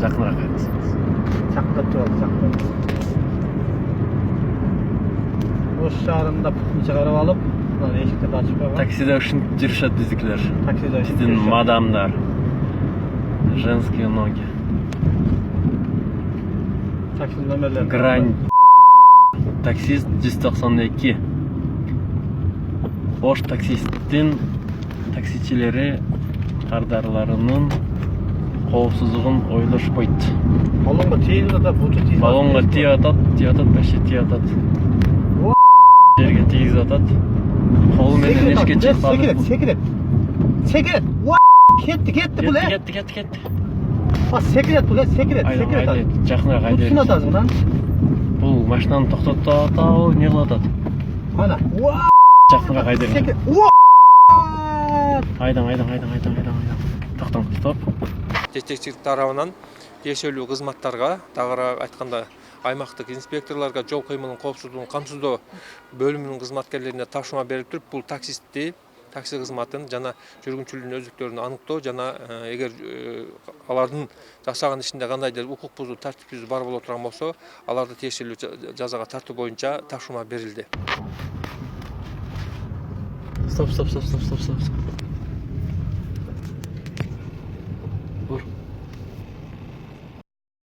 Жақынырақ айтыңыз. Жақындап тұрады, жақындап. Осы жағында пультін шығарып алып, мына есіктерді ашып қойған. Таксиде үшін жүрішат біздікілер. Таксиде үшін Біздің жүрішат. мадамдар. Женские ноги. Такси нөмірлері. Грань. Таксист 192. Бош таксисттің таксичилері қардарларының қауіпсіздігін ойлашпайды. Балонға тиейді да, бұты тиейді. Балонға тие атады, бәше тие атады. Жерге тиіз атады. Қолымен ешке шықпады. Секрет. Кетті бұл, ә? Кетті. Секрет бұл, ә? Секрет. Жақынырақ айдайық. Бұтсын атасың, да? Бұл машинаны тоқтатау, не қылатады? Ана. Жақынырақ айдайық. Секрет. Айдан. Тоқтан, стоп. Жетекшілік тарабынан тиешелүү кызматтарга, тагыраак айтканда аймактык инспекторлорго жол кыймылынын коопсуздугун камсыздоо бөлүмүнүн кызматкерлерине тапшырма берип туруп, бул такси кызматын жана жүргүнчүлөрдүн өздүктөрүн аныктоо жана эгер алардын жасаган ишинде кандайдыр укук бузуу, тартип бузуу бар боло турган болсо, аларды тиешелүү жазага тартуу боюнча тапшырма берилди. Стоп.